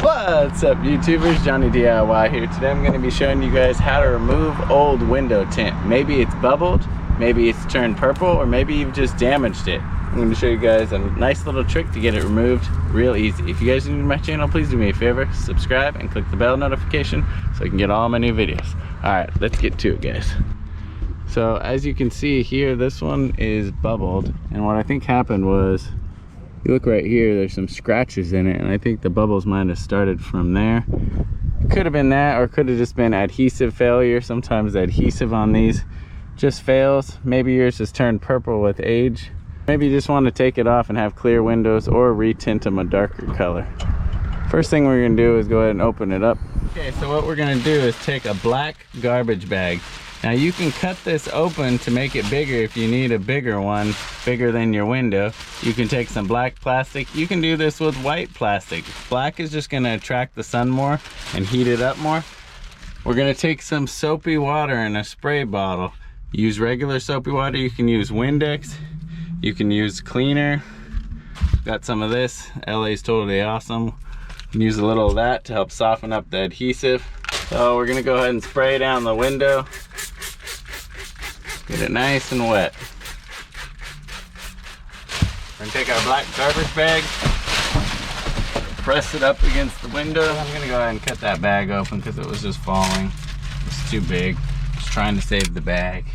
What's up, YouTubers? Johnny DIY here. Today I'm going to be showing you guys how to remove old window tint. Maybe it's bubbled, maybe it's turned purple, or maybe you've just damaged it. I'm going to show you guys a nice little trick to get it removed real easy. If you guys are new to my channel, please do me a favor, subscribe and click the bell notification so you can get all my new videos. Alright, let's get to it, guys. So as you can see here, this one is bubbled, and what I think happened was, you look right here, there's some scratches in it, and I think the bubbles might have started from there. Could have been that, or could have just been adhesive failure. Sometimes the adhesive on these just fails. Maybe yours has turned purple with age. Maybe you just want to take it off and have clear windows, or retint them a darker color. First thing we're going to do is go ahead and open it up. Okay, so what we're going to do is take a black garbage bag. Now you can cut this open to make it bigger if you need a bigger one, bigger than your window. You can take some black plastic. You can do this with white plastic. Black is just going to attract the sun more and heat it up more. We're going to take some soapy water in a spray bottle. Use regular soapy water. You can use Windex. You can use cleaner. Got some of this. LA's totally awesome. You can use a little of that to help soften up the adhesive. So we're going to go ahead and spray down the window. Get it nice and wet. We're going to take our black garbage bag, press it up against the window. I'm going to go ahead and cut that bag open because it was just falling. It's too big. Just trying to save the bag.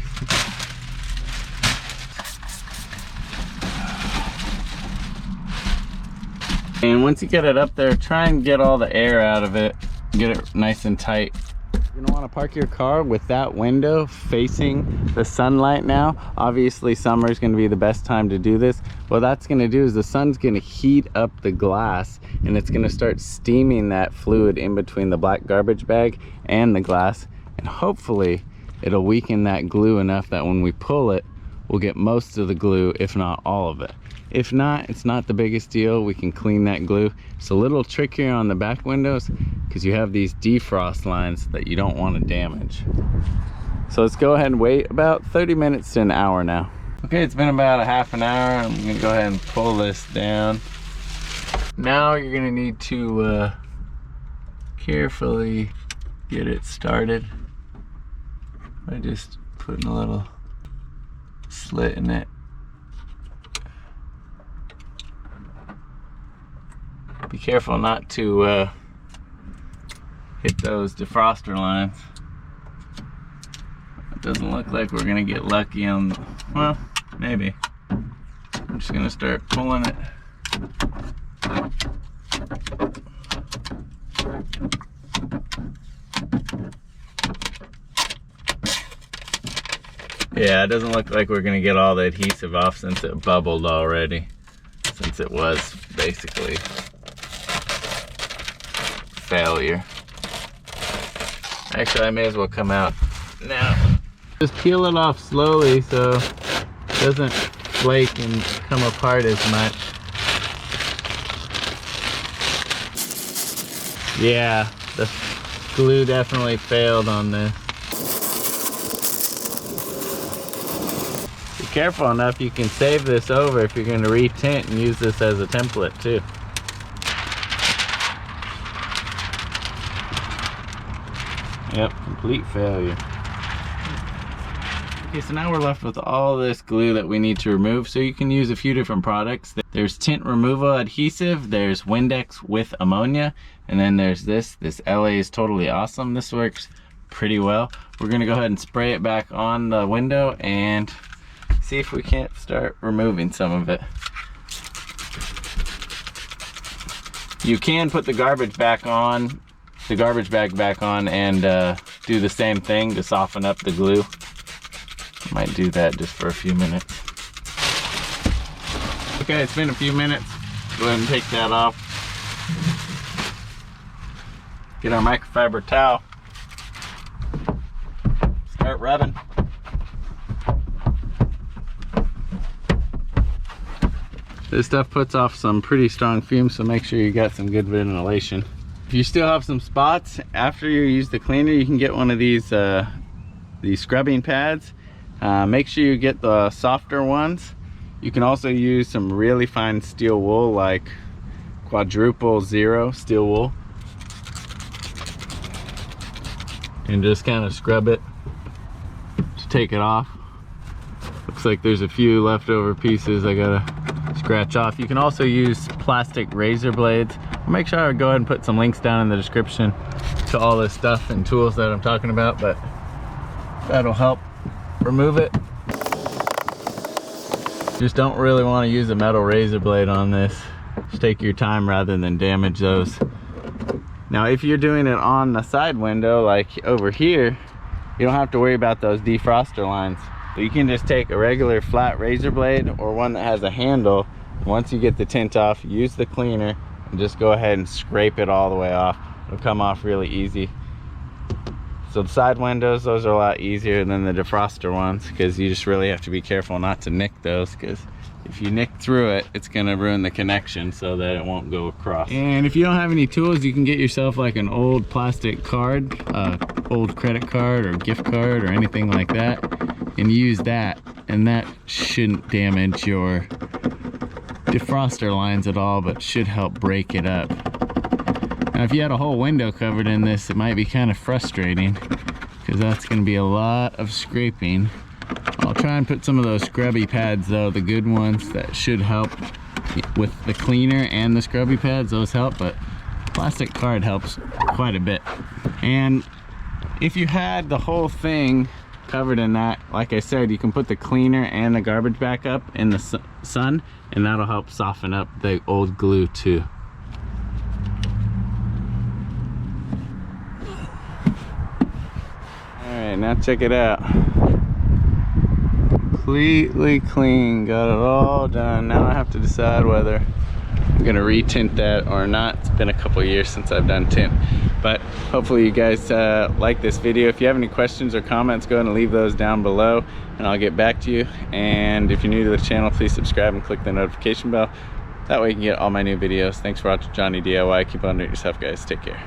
And once you get it up there, try and get all the air out of it. Get it nice and tight. You're gonna want to park your car with that window facing the sunlight now. Obviously summer is going to be the best time to do this. What that's going to do is the sun's going to heat up the glass, and it's going to start steaming that fluid in between the black garbage bag and the glass, and hopefully it'll weaken that glue enough that when we pull it, we'll get most of the glue, if not all of it. If not, it's not the biggest deal. We can clean that glue. It's a little trickier on the back windows because you have these defrost lines that you don't want to damage. So let's go ahead and wait about 30 minutes to an hour now. Okay, it's been about a half an hour. I'm gonna go ahead and pull this down. Now you're gonna need to carefully get it started by just putting a little slit in it. Be careful not to hit those defroster lines. It doesn't look like we're gonna get lucky on the, well, maybe. I'm just gonna start pulling it. Yeah, it doesn't look like we're gonna get all the adhesive off since it bubbled already. Since it was basically failure. Actually, I may as well come out now. Just peel it off slowly so it doesn't flake and come apart as much. Yeah, the glue definitely failed on this. Be careful enough, you can save this over if you're going to retint and use this as a template too. Yep, complete failure. Okay, so now we're left with all this glue that we need to remove. So you can use a few different products. There's tint removal adhesive, there's Windex with ammonia, and then there's this LA is totally awesome. This works pretty well. We're gonna go ahead and spray it back on the window and see if we can't start removing some of it. You can put the garbage bag back on and do the same thing to soften up the glue. Might do that just for a few minutes. Okay, it's been a few minutes. Go ahead and take that off. Get our microfiber towel. Start rubbing. This stuff puts off some pretty strong fumes, so make sure you got some good ventilation. If you still have some spots after you use the cleaner, you can get one of these scrubbing pads. Make sure you get the softer ones. You can also use some really fine steel wool, like quadruple zero steel wool. and just kind of scrub it to take it off. Looks like there's a few leftover pieces I gotta scratch off. You can also use plastic razor blades. I'll make sure I go ahead and put some links down in the description to all this stuff and tools that I'm talking about, but that'll help remove it. Just don't really want to use a metal razor blade on this. Just take your time rather than damage those. Now if you're doing it on the side window like over here, you don't have to worry about those defroster lines. So you can just take a regular flat razor blade or one that has a handle. Once you get the tint off, use the cleaner and just go ahead and scrape it all the way off. It'll come off really easy. So the side windows, those are a lot easier than the defroster ones, because you just really have to be careful not to nick those, because if you nick through it, it's gonna ruin the connection so that it won't go across. And if you don't have any tools, you can get yourself like an old plastic card, old credit card or gift card or anything like that, and use that, and that shouldn't damage your defroster lines at all, but should help break it up. Now if you had a whole window covered in this, it might be kind of frustrating, because that's going to be a lot of scraping. I'll try and put some of those scrubby pads though, the good ones that should help with the cleaner, and the scrubby pads, those help, but plastic card helps quite a bit. And if you had the whole thing covered in that, like I said, you can put the cleaner and the garbage back up in the sun, and that'll help soften up the old glue too. Alright, now check it out. Completely clean, got it all done. Now I have to decide whether I'm gonna re-tint that or not. It's been a couple years since I've done tint, but hopefully you guys like this video. If you have any questions or comments, go ahead and leave those down below and I'll get back to you. And if you're new to the channel, please subscribe and click the notification bell. That way you can get all my new videos. Thanks for watching Johnny DIY. Keep on doing it yourself, guys. Take care.